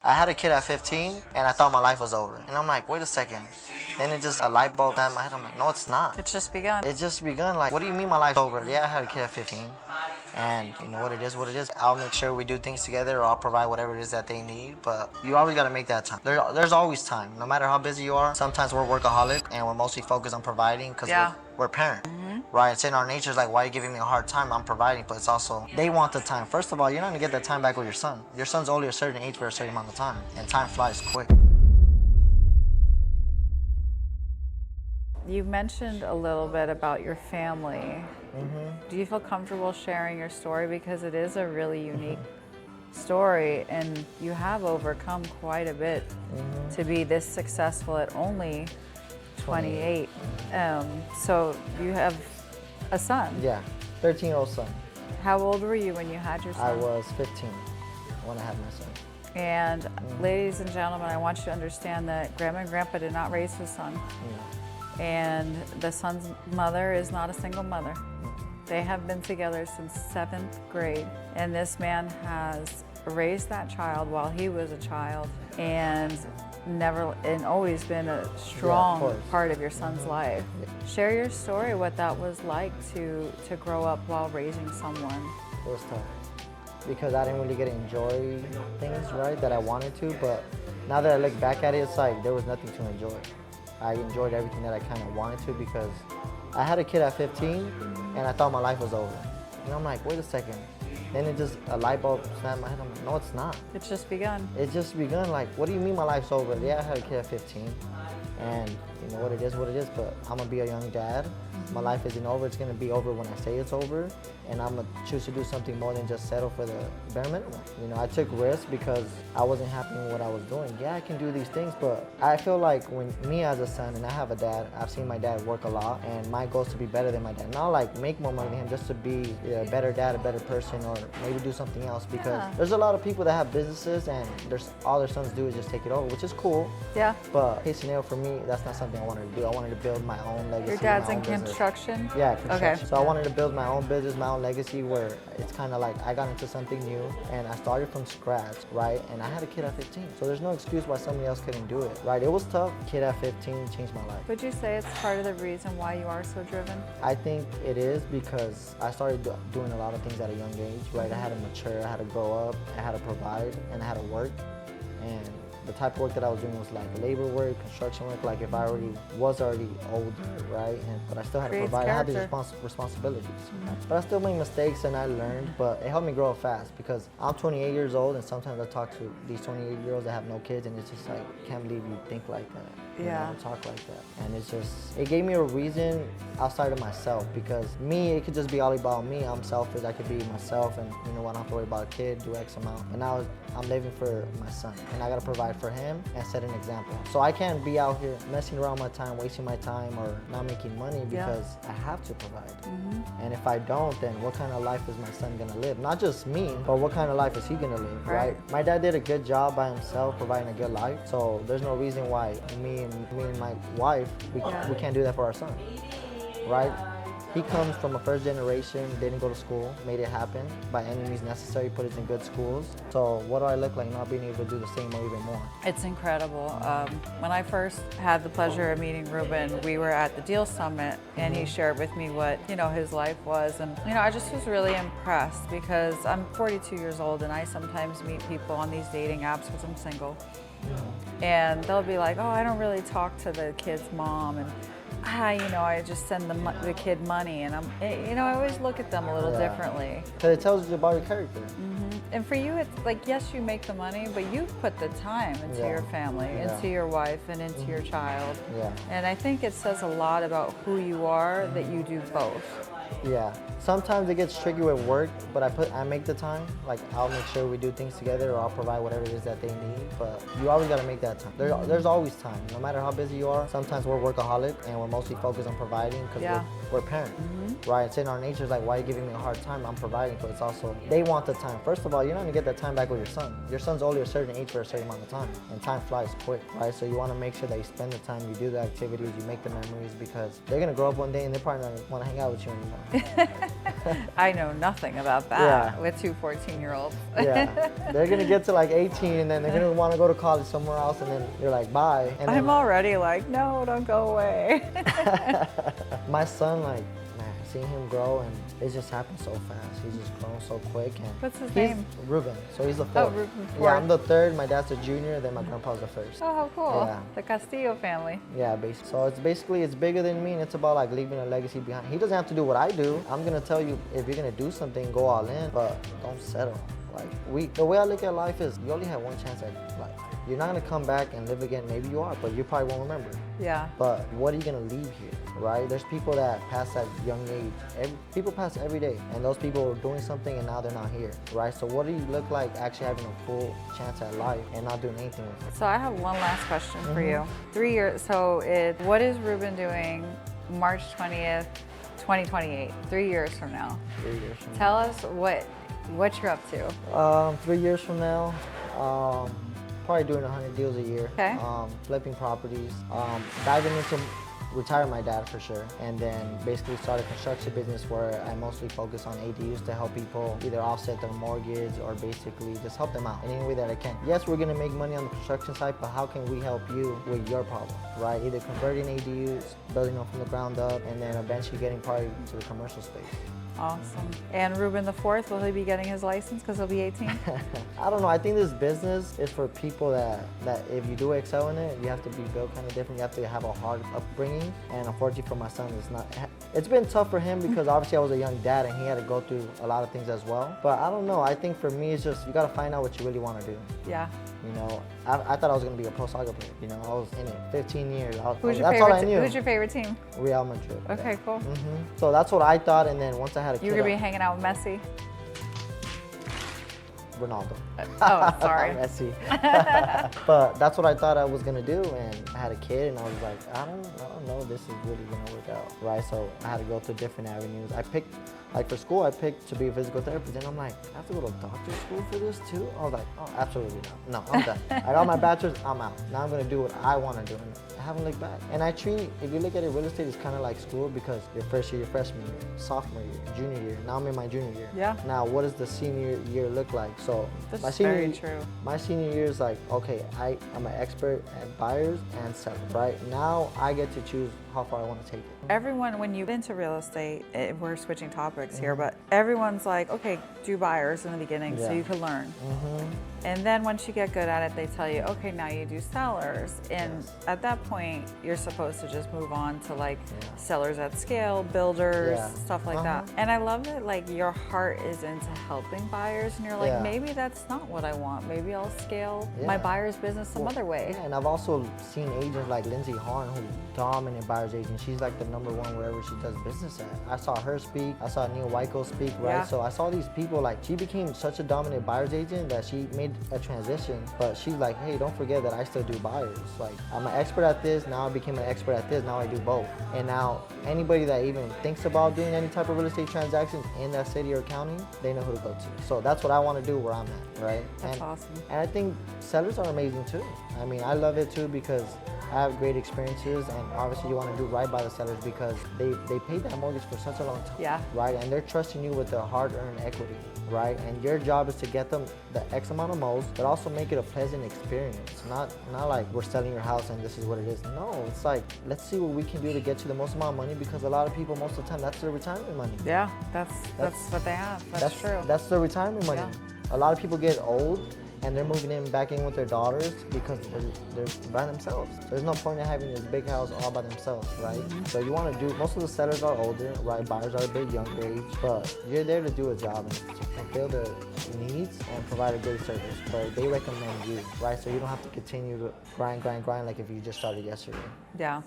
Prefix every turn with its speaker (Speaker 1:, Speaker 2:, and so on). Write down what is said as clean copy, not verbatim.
Speaker 1: I had a kid at 15 and I thought my life was over. And I'm like, wait a second. Then it just, a light bulb got in my head. I'm like, no, it's not.
Speaker 2: It's just begun.
Speaker 1: It's just begun. Like, what do you mean my life's over? Yeah, I had a kid at 15. And you know what it is, what it is. I'll make sure we do things together, or I'll provide whatever it is that they need. But you always got to make that time. There's always time. No matter how busy you are, sometimes we're workaholic and we're mostly focused on providing because we're parents. Right, it's in our nature. It's like, why are you giving me a hard time? I'm providing, but it's also, they want the time. First of all, you're not gonna get that time back with your son. Your son's only a certain age for a certain amount of time, and time flies quick.
Speaker 2: You mentioned a little bit about your family. Do you feel comfortable sharing your story? Because it is a really unique story, and you have overcome quite a bit to be this successful at only 28. So you have a son.
Speaker 1: Yeah, 13-year-old son.
Speaker 2: How old were you when you had your son?
Speaker 1: I was 15 when I had my son.
Speaker 2: And ladies and gentlemen, I want you to understand that Grandma and Grandpa did not raise his son. And the son's mother is not a single mother. They have been together since 7th grade. And this man has raised that child while he was a child and always been a strong part of your son's life. Share your story, what that was like to grow up while raising someone.
Speaker 1: It was tough because I didn't really get to enjoy things, right, that I wanted to, but now that I look back at it, it's like there was nothing to enjoy. I enjoyed everything that I kind of wanted to because I had a kid at 15 and I thought my life was over. And I'm like, wait a second. Then it just, a light bulb snapped in my head. I'm like, no, it's not.
Speaker 2: It's just begun.
Speaker 1: It's just begun. Like, what do you mean my life's over? Yeah, I had a kid at 15. And you know what it is, but I'm gonna be a young dad. My life isn't over. It's gonna be over when I say it's over. And I'm gonna choose to do something more than just settle for the bare minimum. You know, I took risks because I wasn't happy with what I was doing. Yeah, I can do these things, but I feel like when me as a son, and I have a dad, I've seen my dad work a lot, and my goal is to be better than my dad. Not like make more money than him, just to be a better dad, a better person, or maybe do something else. Because there's a lot of people that have businesses and all their sons do is just take it over, which is cool.
Speaker 2: Yeah.
Speaker 1: But case scenario for me, that's not something I wanted to do. I wanted to build my own legacy.
Speaker 2: Your dad's
Speaker 1: my
Speaker 2: in
Speaker 1: own business.
Speaker 2: construction?
Speaker 1: Yeah, construction.
Speaker 2: Okay.
Speaker 1: So I wanted to build my own business, my own legacy, where it's kind of like I got into something new and I started from scratch, right? And I had a kid at 15. So there's no excuse why somebody else couldn't do it, right? It was tough. Kid at 15 changed my life.
Speaker 2: Would you say it's part of the reason why you are so driven?
Speaker 1: I think it is because I started doing a lot of things at a young age, right? I had to mature, I had to grow up, I had to provide, and I had to work. And the type of work that I was doing was like labor work, construction work, like if I was already older, right? But I still had to provide. I had these responsibilities. But I still made mistakes and I learned, but it helped me grow up fast because I'm 28 years old and sometimes I talk to these 28-year-olds that have no kids and it's just like, I can't believe you think like that.
Speaker 2: Yeah.
Speaker 1: You know, talk like that. And it's just, it gave me a reason outside of myself because me, it could just be all about me. I'm selfish. I could be myself and you know, I don't have to worry about a kid, do X amount. And now I'm living for my son and I gotta provide for him and set an example. So I can't be out here messing around my time, wasting my time or not making money because I have to provide. And if I don't, then what kind of life is my son gonna live? Not just me, but what kind of life is he gonna live, right? My dad did a good job by himself providing a good life. So there's no reason why me and my wife, we can't do that for our son, right? He comes from a first generation, didn't go to school, made it happen by any means necessary, put us in good schools. So what do I look like not being able to do the same or even more?
Speaker 2: It's incredible. When I first had the pleasure of meeting Ruben, we were at the Deal Summit and he shared with me what, you know, his life was. And, you know, I just was really impressed because I'm 42 years old and I sometimes meet people on these dating apps because I'm single. And they'll be like, oh, I don't really talk to the kid's mom. And you know, I just send the kid money, and you know, I always look at them a little differently.
Speaker 1: Because it tells you about your character.
Speaker 2: And for you, it's like, yes, you make the money, but you put the time into your family, into your wife, and into your child. And I think it says a lot about who you are that you do both.
Speaker 1: Yeah. Sometimes it gets tricky with work, but I make the time. Like I'll make sure we do things together, or I'll provide whatever it is that they need. But you always gotta make that time. There's always time, no matter how busy you are. Sometimes we're workaholic and we're mostly focused on providing because we're parents, right? It's in our nature. It's like, why are you giving me a hard time? I'm providing, but it's also they want the time. First of all, you're not gonna get that time back with your son. Your son's only a certain age for a certain amount of time, and time flies quick, right? So you want to make sure that you spend the time, you do the activities, you make the memories, because they're gonna grow up one day and they're probably not gonna want to hang out with you anymore.
Speaker 2: I know nothing about that
Speaker 1: Yeah.
Speaker 2: with two 14-year-olds.
Speaker 1: Yeah, they're gonna get to like 18 and then they're gonna want to go to college somewhere else, and then you're like, bye. And
Speaker 2: I'm already like, no, don't go away.
Speaker 1: my son, like, man, seeing him grow, and it just happened so fast. He's just grown so quick. And
Speaker 2: What's his
Speaker 1: he's
Speaker 2: name?
Speaker 1: Ruben. So he's the fourth.
Speaker 2: Ruben,
Speaker 1: Yeah,
Speaker 2: fourth.
Speaker 1: I'm the third. My dad's the junior. Then my grandpa's the first.
Speaker 2: Oh, how cool.
Speaker 1: Yeah.
Speaker 2: The Castillo family.
Speaker 1: Yeah, basically. So it's bigger than me, and it's about like leaving a legacy behind. He doesn't have to do what I do. I'm gonna tell you, if you're gonna do something, go all in, but don't settle. Like the way I look at life is, you only have one chance at life. You're not gonna come back and live again. Maybe you are, but you probably won't remember.
Speaker 2: Yeah.
Speaker 1: But what are you gonna leave here, right? There's people that pass at young age. People pass every day, and those people are doing something and now they're not here, right? So what do you look like actually having a full chance at life and not doing anything with it?
Speaker 2: So I have one last question for you. 3 years, so what is Ruben doing March 20th, 2028, 3 years from now?
Speaker 1: 3 years from
Speaker 2: Tell us what you're up to.
Speaker 1: now. 3 years from now, probably doing 100 deals a year.
Speaker 2: Okay.
Speaker 1: Flipping properties, diving into retire my dad for sure, and then basically start a construction business where I mostly focus on ADUs to help people either offset their mortgage or basically just help them out in any way that I can. Yes, we're gonna make money on the construction side, but how can we help you with your problem, right? Either converting ADUs, building them from the ground up, and then eventually getting probably to the commercial space.
Speaker 2: Awesome. And Ruben the fourth, will he be getting his license because he'll be 18?
Speaker 1: I don't know. I think this business is for people that if you do excel in it, you have to be built kind of different. You have to have a hard upbringing. And unfortunately for my son, it's been tough for him because obviously I was a young dad and he had to go through a lot of things as well. But I don't know. I think for me, it's just, you got to find out what you really want to do.
Speaker 2: Yeah.
Speaker 1: You know, I thought I was going to be a pro soccer player. You know, I was in it 15 years.
Speaker 2: Who's
Speaker 1: that's all I knew.
Speaker 2: Who's your favorite team?
Speaker 1: Real Madrid.
Speaker 2: Okay,
Speaker 1: yeah.
Speaker 2: cool.
Speaker 1: So that's what I thought. And then once I had a kid,
Speaker 2: You're going to be hanging out with Messi?
Speaker 1: Ronaldo.
Speaker 2: Oh, sorry.
Speaker 1: Messi. But that's what I thought I was gonna do, and I had a kid, and I was like, I don't know, if this is really gonna work out, right? So I had to go through different avenues. I picked, like for school, I picked to be a physical therapist, and I'm like, I have to go to doctor school for this too? I was like, oh, absolutely not. No, I'm done. I got my bachelor's, I'm out. Now I'm gonna do what I wanna do, and I haven't looked back. And I treat, if you look at it, real estate is kind of like school, because your first year, your freshman year, sophomore year, junior year. Now I'm in my junior year.
Speaker 2: Yeah.
Speaker 1: Now what does the senior year look like? So
Speaker 2: That's
Speaker 1: my senior
Speaker 2: very true.
Speaker 1: My senior year is like, okay, I'm an expert at buyers and sellers, right? Now I get to choose how far I want to take it.
Speaker 2: Everyone, when you get into real estate, we're switching topics here, but everyone's like, okay, do buyers in the beginning so
Speaker 1: Yeah.
Speaker 2: you can learn. And then once you get good at it, they tell you, okay, now you do sellers. And at that point, you're supposed to just move on to like sellers at scale, builders, stuff like that. And I love that like your heart is into helping buyers, and you're like, maybe that's not what I want. Maybe I'll scale my buyer's business some other way.
Speaker 1: Yeah, and I've also seen agents like Lindsay Harn, who's dominant buyer's agent. She's like the #1 wherever she does business at. I saw her speak. I saw Neil Wyko speak, right?
Speaker 2: Yeah.
Speaker 1: So I saw these people, like, she became such a dominant buyer's agent that she made a transition, but she's like, hey, don't forget that I still do buyers. Like, I'm an expert at this, now I became an expert at this, now I do both. And now anybody that even thinks about doing any type of real estate transactions in that city or county, they know who to go to. So that's what I want to do where I'm at, right?
Speaker 2: That's awesome.
Speaker 1: And I think sellers are amazing too. I mean, I love it too because I have great experiences, and obviously you want to do right by the sellers because they paid that mortgage for such a long time,
Speaker 2: Yeah.
Speaker 1: right? And they're trusting you with their hard-earned equity, right? And your job is to get them the X amount of most, but also make it a pleasant experience. Not like we're selling your house and this is what it is. No, it's like, let's see what we can do to get you the most amount of money, because a lot of people, most of the time, that's their retirement money.
Speaker 2: Yeah, that's what they have. That's true.
Speaker 1: That's their retirement money.
Speaker 2: Yeah.
Speaker 1: A lot of people get old and they're moving back in with their daughters because they're by themselves. There's no point in having this big house all by themselves, right? So you want to do, most of the sellers are older, right? Buyers are a bit younger age, but you're there to do a job and to fulfill their needs and provide a good service. But they recommend you, right? So you don't have to continue to grind like if you just started yesterday.
Speaker 2: Yeah.